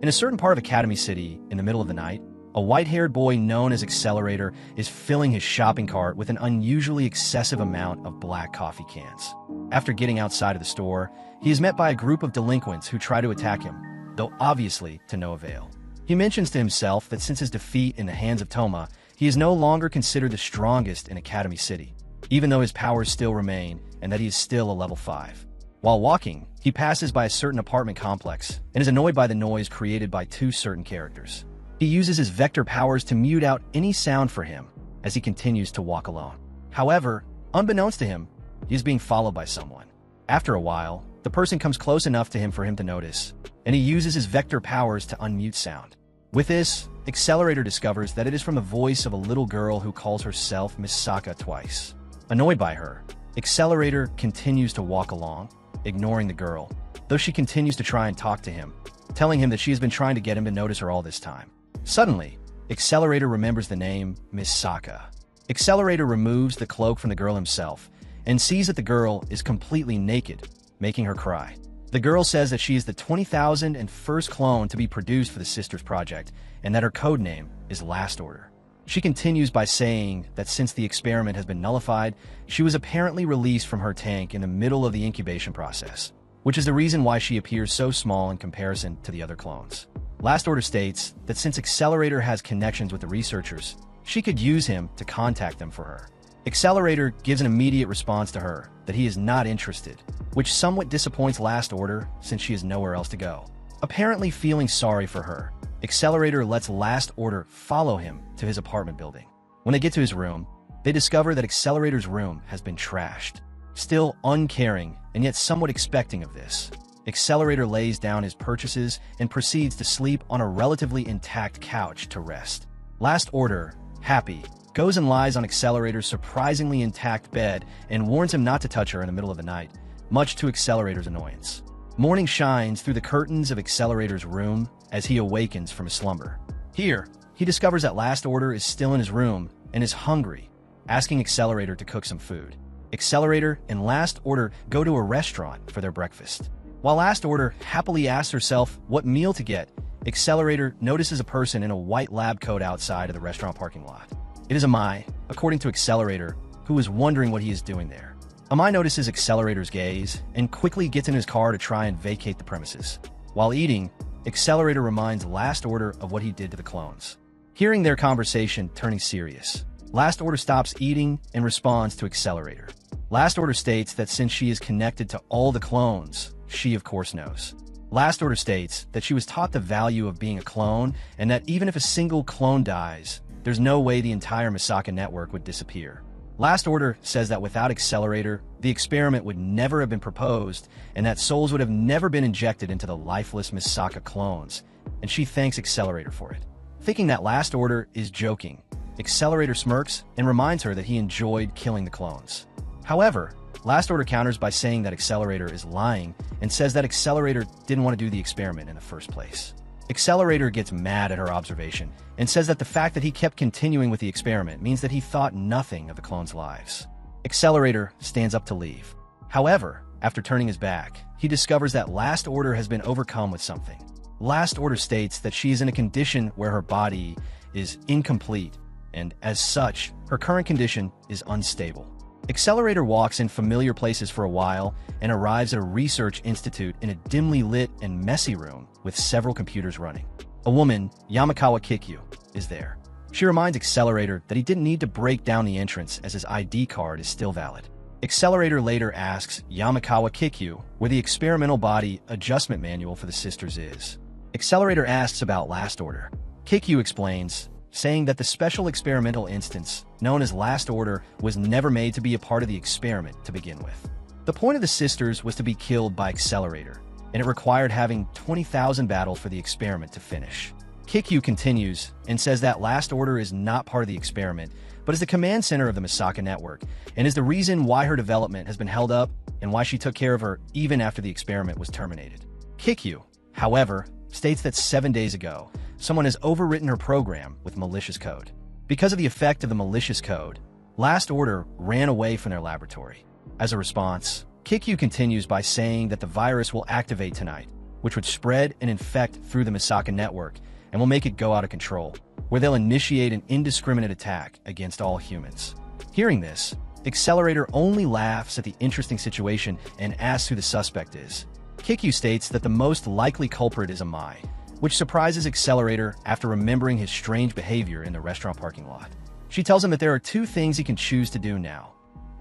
In a certain part of Academy City, in the middle of the night, a white-haired boy known as Accelerator is filling his shopping cart with an unusually excessive amount of black coffee cans. After getting outside of the store, he is met by a group of delinquents who try to attack him, though obviously to no avail. He mentions to himself that since his defeat in the hands of Toma, he is no longer considered the strongest in Academy City, even though his powers still remain and that he is still a level 5. While walking, he passes by a certain apartment complex and is annoyed by the noise created by two certain characters. He uses his vector powers to mute out any sound for him as he continues to walk alone. However, unbeknownst to him, he is being followed by someone. After a while, the person comes close enough to him for him to notice, and he uses his vector powers to unmute sound. With this, Accelerator discovers that it is from the voice of a little girl who calls herself Massacre twice. Annoyed by her, Accelerator continues to walk along, ignoring the girl, though she continues to try and talk to him, telling him that she has been trying to get him to notice her all this time. Suddenly, Accelerator remembers the name Massacre. Accelerator removes the cloak from the girl himself and sees that the girl is completely naked, making her cry. The girl says that she is the 20,001st clone to be produced for the Sisters Project and that her code name is Last Order. She continues by saying that since the experiment has been nullified, she was apparently released from her tank in the middle of the incubation process, which is the reason why she appears so small in comparison to the other clones. Last Order states that since Accelerator has connections with the researchers, she could use him to contact them for her. Accelerator gives an immediate response to her that he is not interested, which somewhat disappoints Last Order since she has nowhere else to go. Apparently feeling sorry for her, Accelerator lets Last Order follow him to his apartment building. When they get to his room, they discover that Accelerator's room has been trashed. Still uncaring and yet somewhat expecting of this, Accelerator lays down his purchases and proceeds to sleep on a relatively intact couch to rest. Last Order, happy, goes and lies on Accelerator's surprisingly intact bed and warns him not to touch her in the middle of the night, much to Accelerator's annoyance. Morning shines through the curtains of Accelerator's room as he awakens from his slumber. Here, he discovers that Last Order is still in his room and is hungry, asking Accelerator to cook some food. Accelerator and Last Order go to a restaurant for their breakfast. While Last Order happily asks herself what meal to get, Accelerator notices a person in a white lab coat outside of the restaurant parking lot. It is Amai, according to Accelerator, who is wondering what he is doing there. Amai notices Accelerator's gaze and quickly gets in his car to try and vacate the premises. While eating, Accelerator reminds Last Order of what he did to the clones. Hearing their conversation turning serious, Last Order stops eating and responds to Accelerator. Last Order states that since she is connected to all the clones, she of course knows. Last Order states that she was taught the value of being a clone and that even if a single clone dies, there's no way the entire Massacre network would disappear. Last Order says that without Accelerator, the experiment would never have been proposed and that souls would have never been injected into the lifeless Massacre clones, and she thanks Accelerator for it. Thinking that Last Order is joking, Accelerator smirks and reminds her that he enjoyed killing the clones. However, Last Order counters by saying that Accelerator is lying and says that Accelerator didn't want to do the experiment in the first place. Accelerator gets mad at her observation and says that the fact that he kept continuing with the experiment means that he thought nothing of the clones' lives. Accelerator stands up to leave. However, after turning his back, he discovers that Last Order has been overcome with something. Last Order states that she is in a condition where her body is incomplete, and as such, her current condition is unstable. Accelerator walks in familiar places for a while and arrives at a research institute in a dimly lit and messy room with several computers running. A woman, Yamakawa Kikyu, is there. She reminds Accelerator that he didn't need to break down the entrance as his ID card is still valid. Accelerator later asks Yamakawa Kikyu where the experimental body adjustment manual for the sisters is. Accelerator asks about Last Order. Kikyu explains, saying that the special experimental instance, known as Last Order, was never made to be a part of the experiment to begin with. The point of the sisters was to be killed by Accelerator, and it required having 20,000 battles for the experiment to finish. Kikyu continues and says that Last Order is not part of the experiment, but is the command center of the Massacre network, and is the reason why her development has been held up and why she took care of her even after the experiment was terminated. Kikyu, however, states that 7 days ago, someone has overwritten her program with malicious code. Because of the effect of the malicious code, Last Order ran away from their laboratory. As a response, Kikyu continues by saying that the virus will activate tonight, which would spread and infect through the Massacre network and will make it go out of control, where they'll initiate an indiscriminate attack against all humans. Hearing this, Accelerator only laughs at the interesting situation and asks who the suspect is. Kikyu states that the most likely culprit is Amai, which surprises Accelerator after remembering his strange behavior in the restaurant parking lot. She tells him that there are two things he can choose to do now: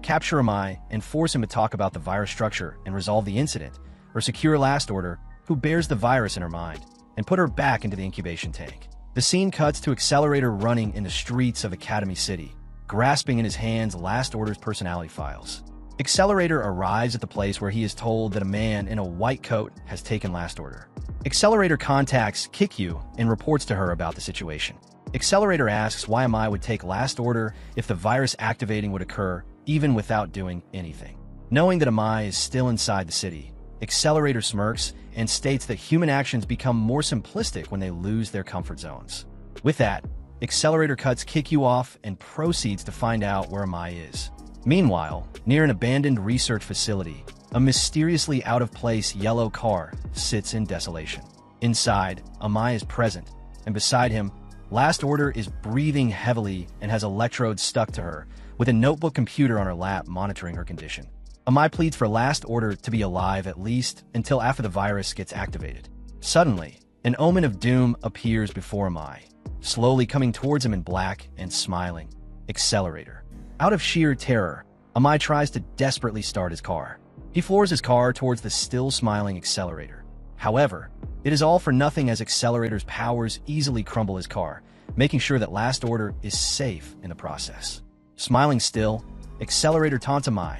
capture Amai and force him to talk about the virus structure and resolve the incident, or secure Last Order, who bears the virus in her mind, and put her back into the incubation tank. The scene cuts to Accelerator running in the streets of Academy City, grasping in his hands Last Order's personality files. Accelerator arrives at the place where he is told that a man in a white coat has taken Last Order. Accelerator contacts Kikyu and reports to her about the situation. Accelerator asks why Amai would take Last Order if the virus activating would occur even without doing anything. Knowing that Amai is still inside the city, Accelerator smirks and states that human actions become more simplistic when they lose their comfort zones. With that, Accelerator cuts Kikyu off and proceeds to find out where Amai is. Meanwhile, near an abandoned research facility, a mysteriously out-of-place yellow car sits in desolation. Inside, Amai is present, and beside him, Last Order is breathing heavily and has electrodes stuck to her, with a notebook computer on her lap monitoring her condition. Amai pleads for Last Order to be alive at least until after the virus gets activated. Suddenly, an omen of doom appears before Amai, slowly coming towards him in black and smiling. Accelerator. Out of sheer terror, Amai tries to desperately start his car. He floors his car towards the still smiling Accelerator. However, it is all for nothing as Accelerator's powers easily crumble his car, making sure that Last Order is safe in the process. Smiling still, Accelerator taunts Amai,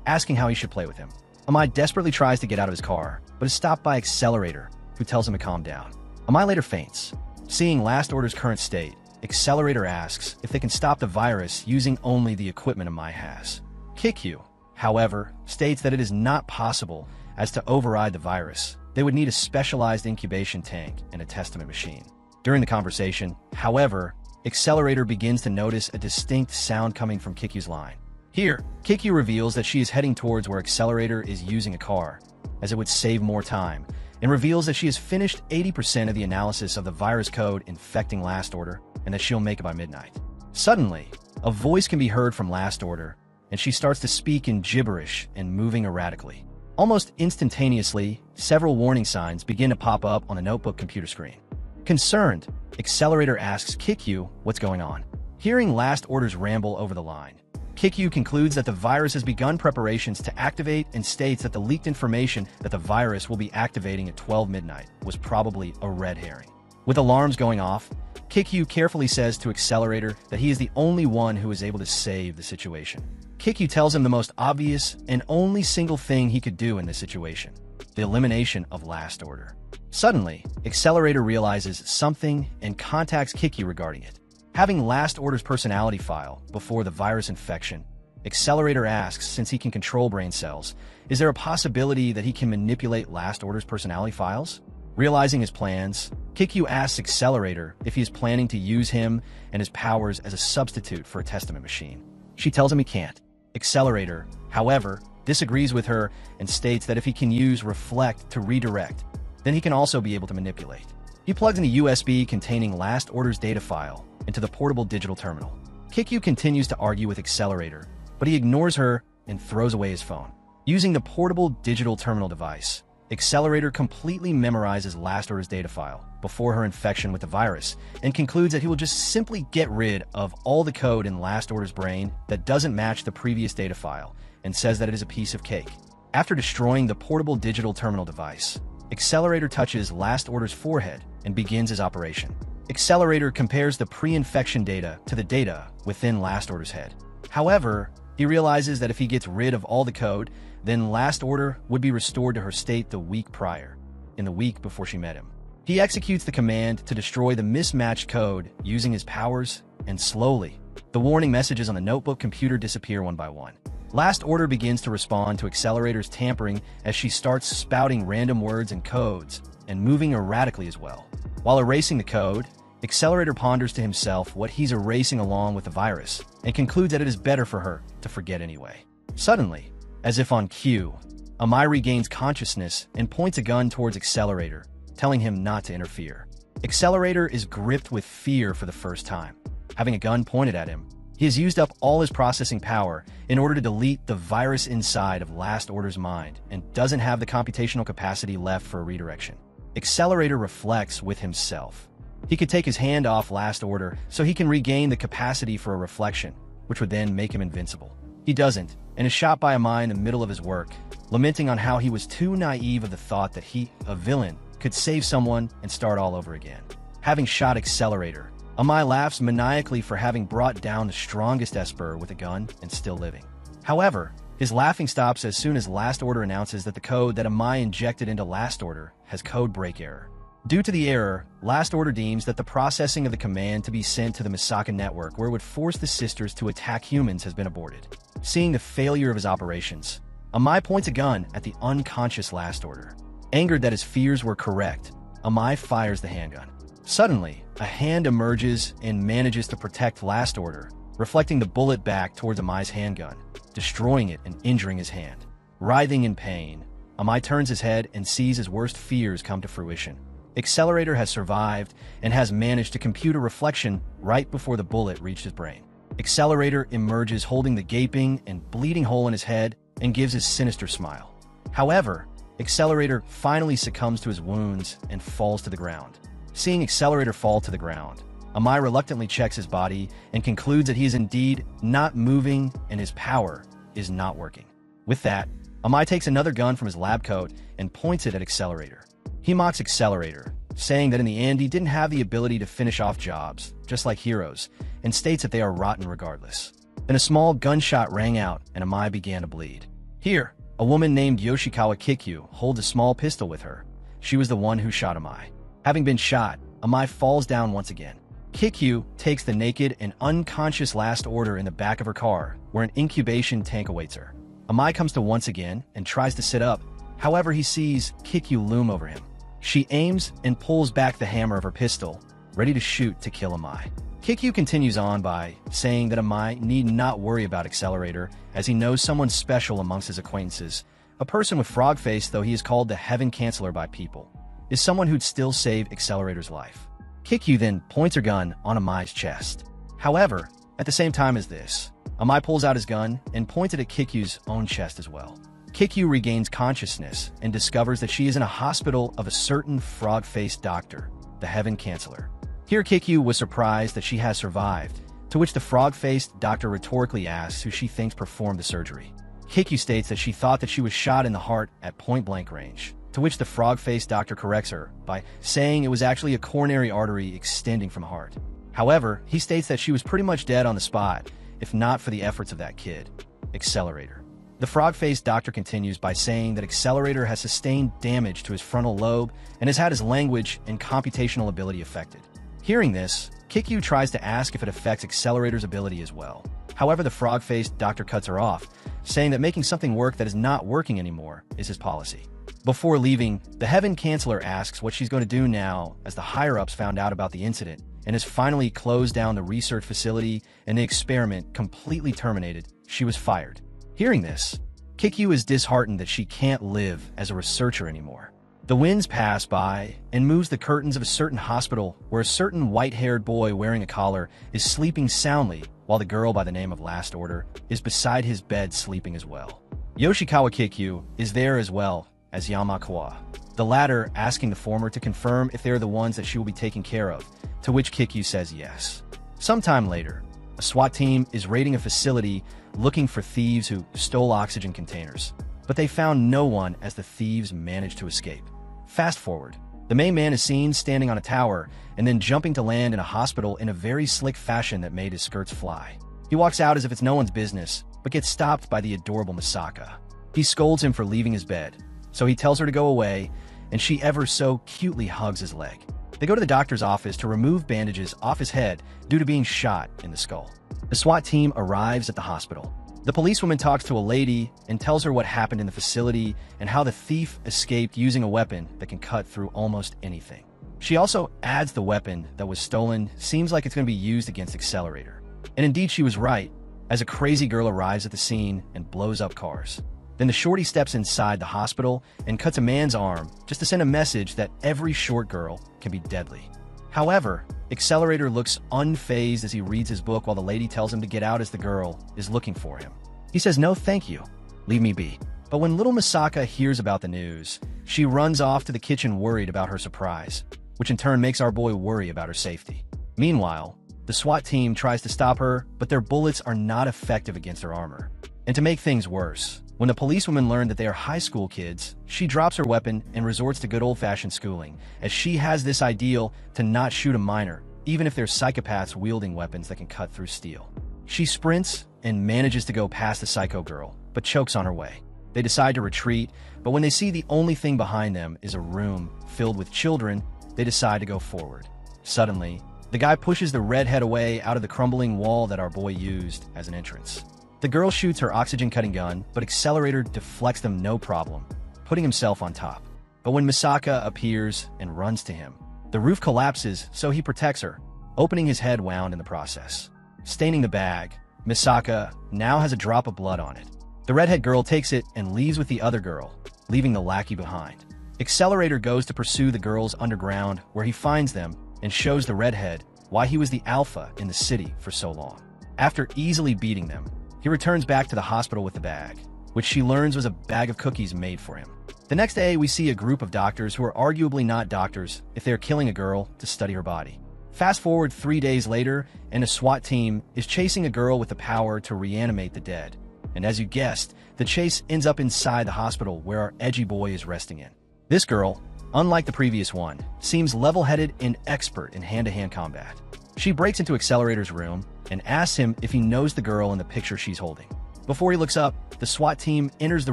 asking how he should play with him. Amai desperately tries to get out of his car, but is stopped by Accelerator, who tells him to calm down. Amai later faints. Seeing Last Order's current state, Accelerator asks if they can stop the virus using only the equipment Amai has. Kikyu, however, states that it is not possible, as to override the virus, they would need a specialized incubation tank and a testament machine. During the conversation, however, Accelerator begins to notice a distinct sound coming from Kikyu's line. Here, Kikyu reveals that she is heading towards where Accelerator is using a car, as it would save more time, and reveals that she has finished 80% of the analysis of the virus code infecting Last Order, and that she'll make it by midnight. Suddenly, a voice can be heard from Last Order, and she starts to speak in gibberish and moving erratically. Almost instantaneously, several warning signs begin to pop up on the notebook computer screen. Concerned, Accelerator asks Kikyu what's going on. Hearing Last Order's ramble over the line, Kikyu concludes that the virus has begun preparations to activate and states that the leaked information that the virus will be activating at 12 midnight was probably a red herring. With alarms going off, Kikyu carefully says to Accelerator that he is the only one who is able to save the situation. Kikyu tells him the most obvious and only single thing he could do in this situation: the elimination of Last Order. Suddenly, Accelerator realizes something and contacts Kikyu regarding it. Having Last Order's personality file before the virus infection, Accelerator asks, since he can control brain cells, is there a possibility that he can manipulate Last Order's personality files? Realizing his plans, Kikyu asks Accelerator if he is planning to use him and his powers as a substitute for a testament machine. She tells him he can't. Accelerator, however, disagrees with her and states that if he can use Reflect to redirect, then he can also be able to manipulate. He plugs in a USB containing Last Order's data file into the portable digital terminal. Kikyu continues to argue with Accelerator, but he ignores her and throws away his phone. Using the portable digital terminal device, Accelerator completely memorizes Last Order's data file before her infection with the virus and concludes that he will just simply get rid of all the code in Last Order's brain that doesn't match the previous data file and says that it is a piece of cake. After destroying the portable digital terminal device, Accelerator touches Last Order's forehead and begins his operation. Accelerator compares the pre-infection data to the data within Last Order's head. However, he realizes that if he gets rid of all the code, then Last Order would be restored to her state the week prior, in the week before she met him. He executes the command to destroy the mismatched code using his powers, and slowly, the warning messages on the notebook computer disappear one by one. Last Order begins to respond to Accelerator's tampering as she starts spouting random words and codes, and moving erratically as well. While erasing the code, Accelerator ponders to himself what he's erasing along with the virus, and concludes that it is better for her to forget anyway. Suddenly, as if on cue, Amai regains consciousness and points a gun towards Accelerator, telling him not to interfere. Accelerator is gripped with fear for the first time. Having a gun pointed at him, he has used up all his processing power in order to delete the virus inside of Last Order's mind and doesn't have the computational capacity left for a redirection. Accelerator reflects with himself. He could take his hand off Last Order so he can regain the capacity for a reflection, which would then make him invincible. He doesn't, and is shot by Amai in the middle of his work, lamenting on how he was too naive of the thought that he, a villain, could save someone and start all over again. Having shot Accelerator, Amai laughs maniacally for having brought down the strongest Esper with a gun and still living. However, his laughing stops as soon as Last Order announces that the code that Amai injected into Last Order has code break error. Due to the error, Last Order deems that the processing of the command to be sent to the Massacre network where it would force the sisters to attack humans has been aborted. Seeing the failure of his operations, Amai points a gun at the unconscious Last Order. Angered that his fears were correct, Amai fires the handgun. Suddenly, a hand emerges and manages to protect Last Order, reflecting the bullet back towards Amai's handgun, destroying it and injuring his hand. Writhing in pain, Amai turns his head and sees his worst fears come to fruition. Accelerator has survived and has managed to compute a reflection right before the bullet reached his brain. Accelerator emerges holding the gaping and bleeding hole in his head and gives his sinister smile. However, Accelerator finally succumbs to his wounds and falls to the ground. Seeing Accelerator fall to the ground, Amai reluctantly checks his body and concludes that he is indeed not moving and his power is not working. With that, Amai takes another gun from his lab coat and points it at Accelerator. He mocks Accelerator, saying that in the end he didn't have the ability to finish off jobs, just like heroes, and states that they are rotten regardless. Then a small gunshot rang out and Amai began to bleed. Here, a woman named Yoshikawa Kikyu holds a small pistol with her. She was the one who shot Amai. Having been shot, Amai falls down once again. Kikyu takes the naked and unconscious Last Order in the back of her car, where an incubation tank awaits her. Amai comes to once again and tries to sit up. However, he sees Kikyu loom over him. She aims and pulls back the hammer of her pistol, ready to shoot to kill Amai. Kikyu continues on by saying that Amai need not worry about Accelerator, as he knows someone special amongst his acquaintances. A person with frog face, though he is called the Heaven Canceller by people, is someone who'd still save Accelerator's life. Kikyu then points her gun on Amai's chest. However, at the same time as this, Amai pulls out his gun and points it at Kikyu's own chest as well. Kikyu regains consciousness and discovers that she is in a hospital of a certain frog-faced doctor, the Heaven Canceller. Here Kikyu was surprised that she has survived, to which the frog-faced doctor rhetorically asks who she thinks performed the surgery. Kikyu states that she thought that she was shot in the heart at point-blank range, to which the frog-faced doctor corrects her by saying it was actually a coronary artery extending from heart. However, he states that she was pretty much dead on the spot, if not for the efforts of that kid, Accelerator. The frog-faced doctor continues by saying that Accelerator has sustained damage to his frontal lobe and has had his language and computational ability affected. Hearing this, Kikyu tries to ask if it affects Accelerator's ability as well. However, the frog-faced doctor cuts her off, saying that making something work that is not working anymore is his policy. Before leaving, the Heaven Canceller asks what she's going to do now as the higher-ups found out about the incident and has finally closed down the research facility and the experiment completely terminated. She was fired. Hearing this, Kikyu is disheartened that she can't live as a researcher anymore. The winds pass by and moves the curtains of a certain hospital where a certain white-haired boy wearing a collar is sleeping soundly while the girl by the name of Last Order is beside his bed sleeping as well. Yoshikawa Kikyu is there as well as Yamakawa, the latter asking the former to confirm if they're the ones that she will be taking care of, to which Kikyu says yes. Sometime later, a SWAT team is raiding a facility looking for thieves who stole oxygen containers, but they found no one as the thieves managed to escape. Fast forward, the main man is seen standing on a tower and then jumping to land in a hospital in a very slick fashion that made his skirts fly. He walks out as if it's no one's business, but gets stopped by the adorable Massacre. He scolds him for leaving his bed, so he tells her to go away, and she ever so cutely hugs his leg. They go to the doctor's office to remove bandages off his head due to being shot in the skull. The SWAT team arrives at the hospital. The policewoman talks to a lady and tells her what happened in the facility and how the thief escaped using a weapon that can cut through almost anything. She also adds the weapon that was stolen seems like it's going to be used against Accelerator. And indeed she was right, as a crazy girl arrives at the scene and blows up cars. Then the shorty steps inside the hospital and cuts a man's arm just to send a message that every short girl can be deadly. However, Accelerator looks unfazed as he reads his book while the lady tells him to get out as the girl is looking for him. He says, "No, thank you. Leave me be." But when little Massacre hears about the news, she runs off to the kitchen worried about her surprise, which in turn makes our boy worry about her safety. Meanwhile, the SWAT team tries to stop her, but their bullets are not effective against her armor. And to make things worse, when the policewoman learned that they are high school kids, she drops her weapon and resorts to good old-fashioned schooling, as she has this ideal to not shoot a minor, even if they're psychopaths wielding weapons that can cut through steel. She sprints and manages to go past the psycho girl, but chokes on her way. They decide to retreat, but when they see the only thing behind them is a room filled with children, they decide to go forward. Suddenly, the guy pushes the redhead away out of the crumbling wall that our boy used as an entrance. The girl shoots her oxygen-cutting gun, but Accelerator deflects them no problem, putting himself on top. But when Massacre appears and runs to him, the roof collapses, so he protects her, opening his head wound in the process. Staining the bag, Massacre now has a drop of blood on it. The redhead girl takes it and leaves with the other girl, leaving the lackey behind. Accelerator goes to pursue the girls underground, where he finds them and shows the redhead why he was the alpha in the city for so long. After easily beating them, he returns back to the hospital with the bag, which she learns was a bag of cookies made for him. The next day, we see a group of doctors who are arguably not doctors if they are killing a girl to study her body. Fast forward 3 days later, and a SWAT team is chasing a girl with the power to reanimate the dead. And as you guessed, the chase ends up inside the hospital where our edgy boy is resting in. This girl, unlike the previous one, seems level-headed and expert in hand-to-hand combat. She breaks into Accelerator's room and asks him if he knows the girl in the picture she's holding. Before he looks up, the SWAT team enters the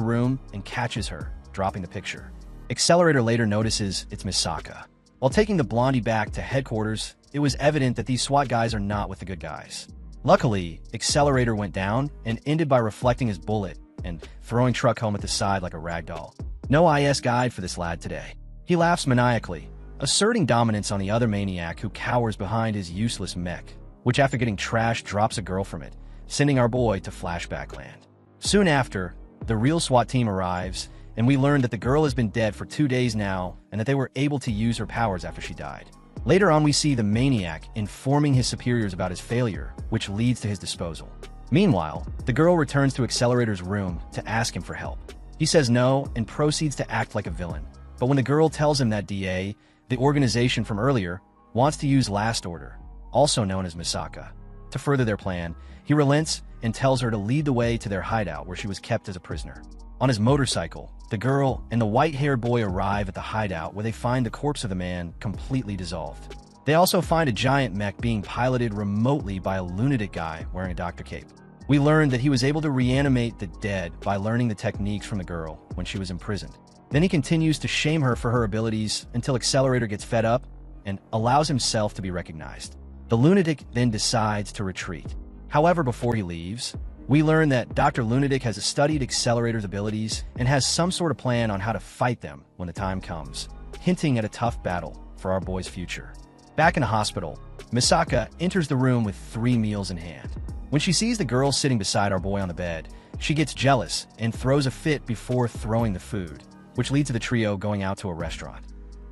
room and catches her, dropping the picture. Accelerator later notices it's Massacre. While taking the blondie back to headquarters, it was evident that these SWAT guys are not with the good guys. Luckily, Accelerator went down and ended by reflecting his bullet and throwing Truck home at the side like a ragdoll. No IS guide for this lad today. He laughs maniacally, asserting dominance on the other maniac who cowers behind his useless mech, which after getting trashed drops a girl from it, sending our boy to flashback land. Soon after, the real SWAT team arrives, and we learn that the girl has been dead for 2 days now and that they were able to use her powers after she died. Later on, we see the maniac informing his superiors about his failure, which leads to his disposal. Meanwhile, the girl returns to Accelerator's room to ask him for help. He says no and proceeds to act like a villain. But when the girl tells him that DA, the organization from earlier, wants to use Last Order, also known as Massacre, to further their plan, he relents and tells her to lead the way to their hideout where she was kept as a prisoner. On his motorcycle, the girl and the white-haired boy arrive at the hideout where they find the corpse of the man completely dissolved. They also find a giant mech being piloted remotely by a lunatic guy wearing a doctor cape. We learned that he was able to reanimate the dead by learning the techniques from the girl when she was imprisoned. Then he continues to shame her for her abilities until Accelerator gets fed up and allows himself to be recognized. The lunatic then decides to retreat. However, before he leaves, we learn that Dr. Lunatic has studied Accelerator's abilities and has some sort of plan on how to fight them when the time comes, hinting at a tough battle for our boy's future. Back in the hospital, Massacre enters the room with 3 meals in hand. When she sees the girl sitting beside our boy on the bed, she gets jealous and throws a fit before throwing the food, which leads to the trio going out to a restaurant.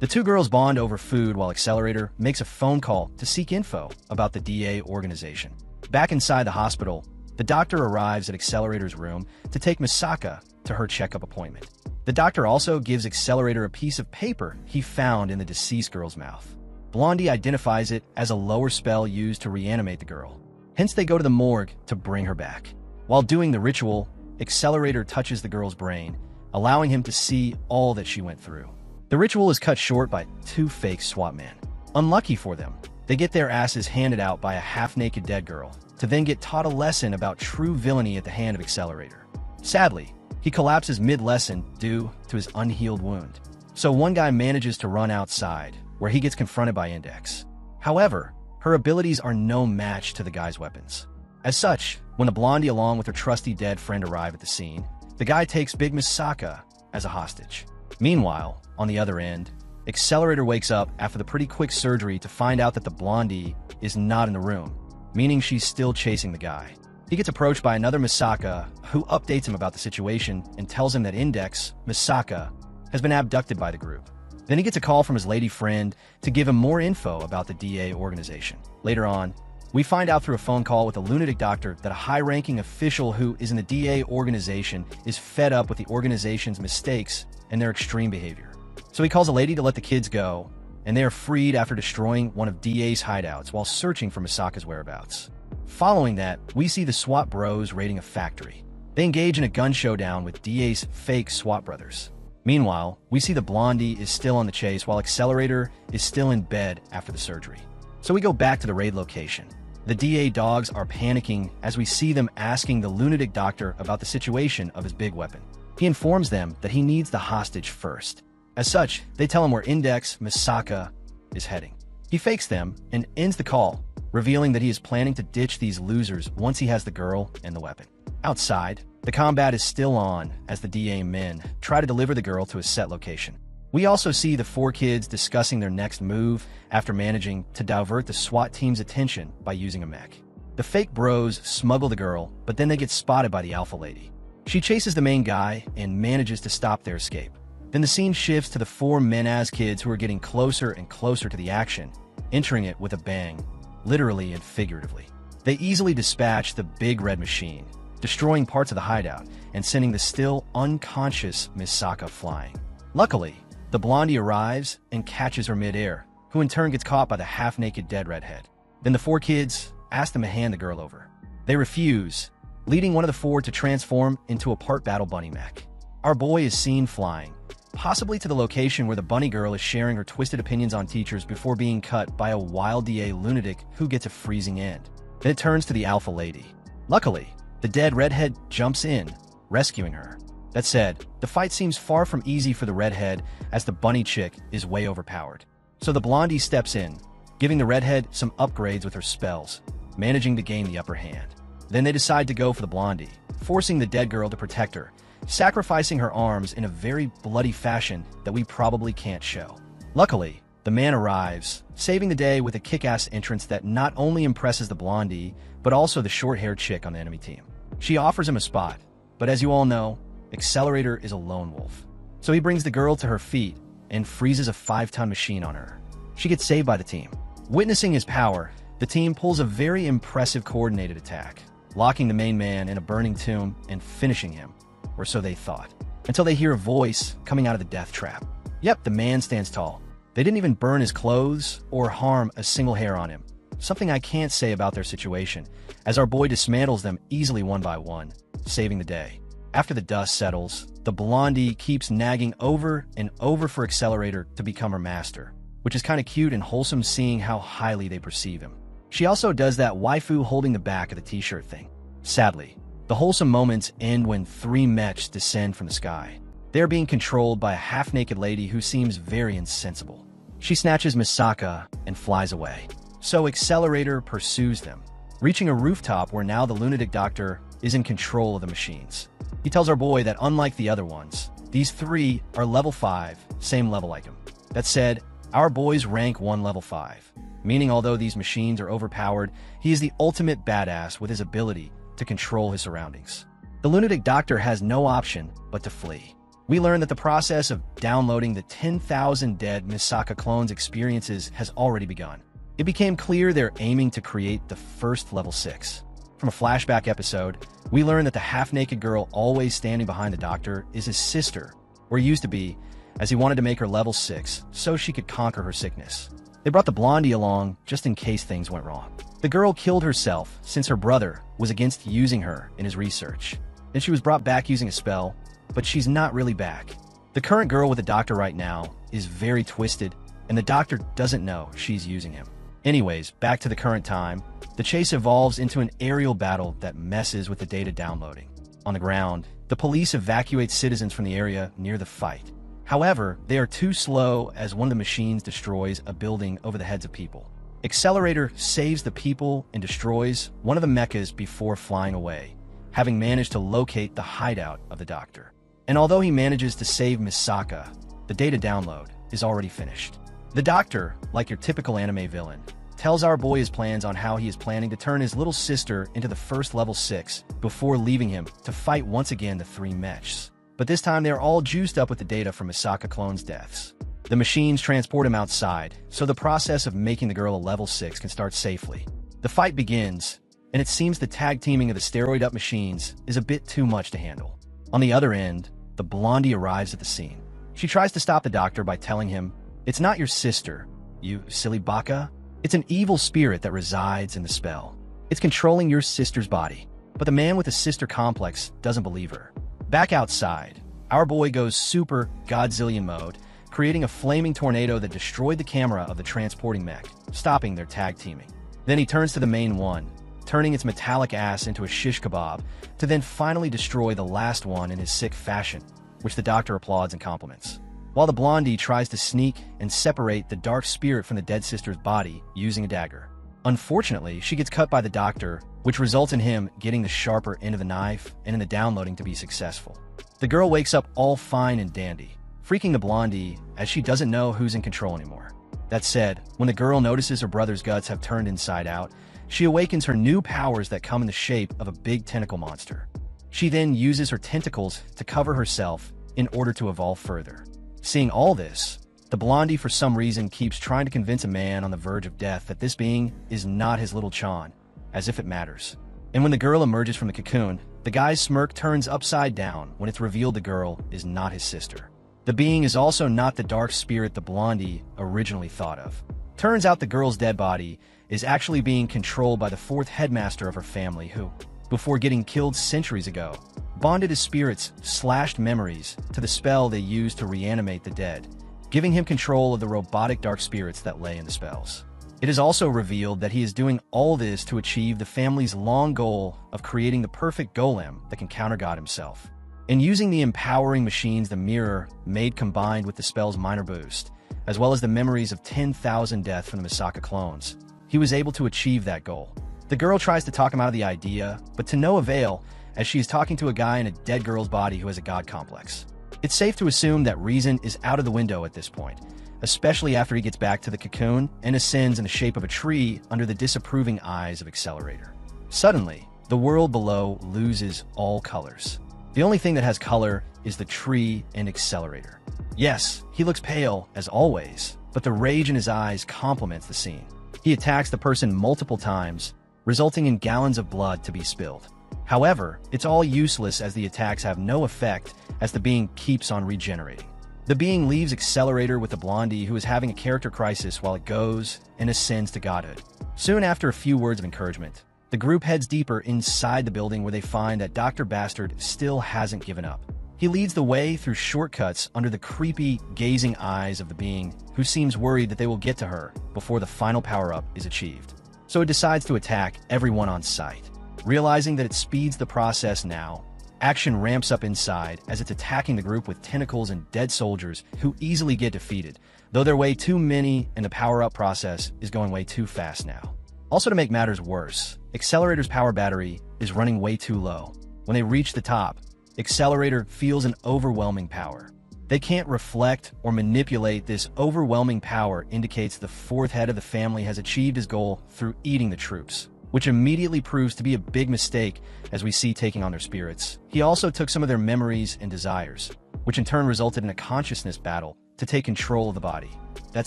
The 2 girls bond over food while Accelerator makes a phone call to seek info about the DA organization. Back inside the hospital, the doctor arrives at Accelerator's room to take Massacre to her checkup appointment. The doctor also gives Accelerator a piece of paper he found in the deceased girl's mouth. Blondie identifies it as a lower spell used to reanimate the girl. Hence, they go to the morgue to bring her back. While doing the ritual, Accelerator touches the girl's brain, allowing him to see all that she went through. The ritual is cut short by 2 fake SWAT men. Unlucky for them, they get their asses handed out by a half-naked dead girl, to then get taught a lesson about true villainy at the hand of Accelerator. Sadly, he collapses mid-lesson due to his unhealed wound. So one guy manages to run outside, where he gets confronted by Index. However, her abilities are no match to the guy's weapons. As such, when the blondie along with her trusty dead friend arrive at the scene, the guy takes Big Massacre as a hostage. Meanwhile, on the other end, Accelerator wakes up after the pretty quick surgery to find out that the blondie is not in the room, meaning she's still chasing the guy. He gets approached by another Massacre who updates him about the situation and tells him that Index, Massacre, has been abducted by the group. Then he gets a call from his lady friend to give him more info about the DA organization. Later on, we find out through a phone call with a lunatic doctor that a high-ranking official who is in the DA organization is fed up with the organization's mistakes and their extreme behavior. So he calls a lady to let the kids go, and they are freed after destroying one of DA's hideouts while searching for Massacre's whereabouts. Following that, we see the SWAT bros raiding a factory. They engage in a gun showdown with DA's fake SWAT brothers. Meanwhile, we see the Blondie is still on the chase while Accelerator is still in bed after the surgery. So we go back to the raid location. The DA dogs are panicking as we see them asking the lunatic doctor about the situation of his big weapon. He informs them that he needs the hostage first. As such, they tell him where Index Massacre is heading. He fakes them and ends the call, revealing that he is planning to ditch these losers once he has the girl and the weapon. Outside, the combat is still on as the DA men try to deliver the girl to a set location. We also see the four kids discussing their next move after managing to divert the SWAT team's attention by using a mech. The fake bros smuggle the girl, but then they get spotted by the alpha lady. She chases the main guy and manages to stop their escape. Then the scene shifts to the four men-as kids who are getting closer and closer to the action, entering it with a bang, literally and figuratively. They easily dispatch the big red machine, destroying parts of the hideout and sending the still unconscious Massacre flying. Luckily, the Blondie arrives and catches her mid-air, who in turn gets caught by the half-naked dead redhead. Then the four kids ask them to hand the girl over. They refuse, leading one of the four to transform into a part battle bunny mech. Our boy is seen flying, possibly to the location where the bunny girl is sharing her twisted opinions on teachers before being cut by a wild DA lunatic who gets a freezing end. Then it turns to the alpha lady. Luckily, the dead redhead jumps in, rescuing her. That said, the fight seems far from easy for the redhead as the bunny chick is way overpowered. So the Blondie steps in, giving the redhead some upgrades with her spells, managing to gain the upper hand. Then they decide to go for the Blondie, forcing the dead girl to protect her, sacrificing her arms in a very bloody fashion that we probably can't show. Luckily, the man arrives, saving the day with a kick-ass entrance that not only impresses the Blondie, but also the short-haired chick on the enemy team. She offers him a spot, but as you all know, Accelerator is a lone wolf. So he brings the girl to her feet and freezes a 5-ton machine on her. She gets saved by the team. Witnessing his power, the team pulls a very impressive coordinated attack, locking the main man in a burning tomb and finishing him, or so they thought, until they hear a voice coming out of the death trap. Yep, the man stands tall. They didn't even burn his clothes or harm a single hair on him. Something I can't say about their situation, as our boy dismantles them easily one by one, saving the day. After the dust settles, the Blondie keeps nagging over and over for Accelerator to become her master, which is kind of cute and wholesome seeing how highly they perceive him. She also does that waifu holding the back of the t-shirt thing. Sadly, the wholesome moments end when 3 mechs descend from the sky. They are being controlled by a half-naked lady who seems very insensible. She snatches Massacre and flies away. So Accelerator pursues them, reaching a rooftop where now the lunatic doctor is in control of the machines. He tells our boy that unlike the other ones, these 3 are level 5, same level like him. That said, our boy's rank 1 level 5, meaning although these machines are overpowered, he is the ultimate badass with his ability to control his surroundings. The lunatic doctor has no option but to flee. We learn that the process of downloading the 10,000 dead Massacre clones experiences has already begun. It became clear they're aiming to create the first level 6. From a flashback episode, we learn that the half-naked girl always standing behind the doctor is his sister, or used to be, as he wanted to make her level 6 so she could conquer her sickness. They brought the Blondie along just in case things went wrong. The girl killed herself since her brother was against using her in his research. Then she was brought back using a spell, but she's not really back. The current girl with the doctor right now is very twisted, and the doctor doesn't know she's using him. Anyways, back to the current time, the chase evolves into an aerial battle that messes with the data downloading. On the ground, the police evacuate citizens from the area near the fight. However, they are too slow as one of the machines destroys a building over the heads of people. Accelerator saves the people and destroys one of the mechas before flying away, having managed to locate the hideout of the doctor. And although he manages to save Massacre, the data download is already finished. The doctor, like your typical anime villain, tells our boy his plans on how he is planning to turn his little sister into the first level 6 before leaving him to fight once again the 3 mechs. But this time they are all juiced up with the data from Massacre clones' deaths. The machines transport him outside, so the process of making the girl a level 6 can start safely. The fight begins, and it seems the tag teaming of the steroid-up machines is a bit too much to handle. On the other end, the blondie arrives at the scene. She tries to stop the doctor by telling him, "It's not your sister, you silly baka. It's an evil spirit that resides in the spell. It's controlling your sister's body." But the man with the sister complex doesn't believe her. Back outside, our boy goes super Godzillion mode, creating a flaming tornado that destroyed the camera of the transporting mech, stopping their tag teaming. Then he turns to the main one, turning its metallic ass into a shish kebab, to then finally destroy the last one in his sick fashion, which the doctor applauds and compliments. While the blondie tries to sneak and separate the dark spirit from the dead sister's body using a dagger. Unfortunately, she gets cut by the doctor, which results in him getting the sharper end of the knife and in the downloading to be successful. The girl wakes up all fine and dandy, freaking the blondie as she doesn't know who's in control anymore. That said, when the girl notices her brother's guts have turned inside out, she awakens her new powers that come in the shape of a big tentacle monster. She then uses her tentacles to cover herself in order to evolve further. Seeing all this, the blondie for some reason keeps trying to convince a man on the verge of death that this being is not his little Chan, as if it matters. And when the girl emerges from the cocoon, the guy's smirk turns upside down when it's revealed the girl is not his sister. The being is also not the dark spirit the blondie originally thought of. Turns out the girl's dead body is actually being controlled by the 4th headmaster of her family who, before getting killed centuries ago, bonded his spirits' slashed memories to the spell they used to reanimate the dead, giving him control of the robotic dark spirits that lay in the spells. It is also revealed that he is doing all this to achieve the family's long goal of creating the perfect golem that can counter God himself. And using the empowering machines the mirror made combined with the spell's minor boost, as well as the memories of 10,000 death from the Massacre clones, he was able to achieve that goal. The girl tries to talk him out of the idea, but to no avail, as she is talking to a guy in a dead girl's body who has a god complex. It's safe to assume that reason is out of the window at this point, especially after he gets back to the cocoon and ascends in the shape of a tree under the disapproving eyes of Accelerator. Suddenly, the world below loses all colors. The only thing that has color is the tree and Accelerator. Yes, he looks pale, as always, but the rage in his eyes complements the scene. He attacks the person multiple times, resulting in gallons of blood to be spilled. However, it's all useless as the attacks have no effect as the being keeps on regenerating. The being leaves Accelerator with the blondie who is having a character crisis while it goes and ascends to godhood. Soon after a few words of encouragement, the group heads deeper inside the building where they find that Dr. Bastard still hasn't given up. He leads the way through shortcuts under the creepy, gazing eyes of the being who seems worried that they will get to her before the final power-up is achieved. So it decides to attack everyone on sight. Realizing that it speeds the process now, action ramps up inside as it's attacking the group with tentacles and dead soldiers who easily get defeated, though they're way too many and the power-up process is going way too fast now. Also, to make matters worse, Accelerator's power battery is running way too low. When they reach the top, Accelerator feels an overwhelming power. They can't reflect or manipulate this overwhelming power indicates the 4th head of the family has achieved his goal through eating the troops, which immediately proves to be a big mistake as we see taking on their spirits. He also took some of their memories and desires, which in turn resulted in a consciousness battle to take control of the body. That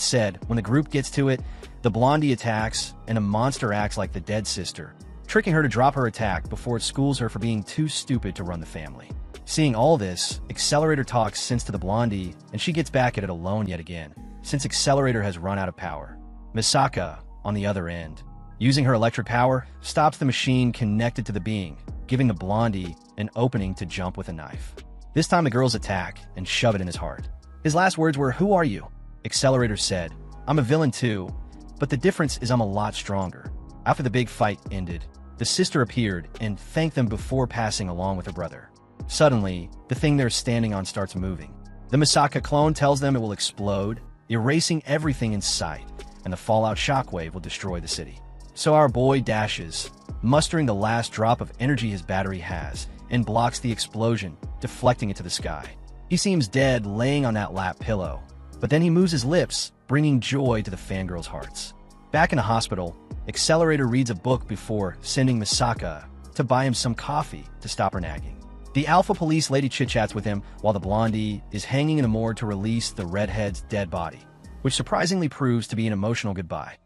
said, when the group gets to it, the blondie attacks and a monster acts like the dead sister, tricking her to drop her attack before it schools her for being too stupid to run the family. Seeing all this, Accelerator talks sense to the blondie and she gets back at it alone yet again, since Accelerator has run out of power. Massacre, on the other end, using her electric power, stops the machine connected to the being, giving the blondie an opening to jump with a knife. This time the girls attack and shove it in his heart. His last words were, "Who are you?" Accelerator said, "I'm a villain too, but the difference is I'm a lot stronger." After the big fight ended, the sister appeared and thanked them before passing along with her brother. Suddenly, the thing they're standing on starts moving. The Massacre clone tells them it will explode, erasing everything in sight, and the fallout shockwave will destroy the city. So our boy dashes, mustering the last drop of energy his battery has, and blocks the explosion, deflecting it to the sky. He seems dead laying on that lap pillow, but then he moves his lips, bringing joy to the fangirls' hearts. Back in the hospital, Accelerator reads a book before sending Massacre to buy him some coffee to stop her nagging. The alpha police lady chit-chats with him while the blondie is hanging in the morgue to release the redhead's dead body, which surprisingly proves to be an emotional goodbye.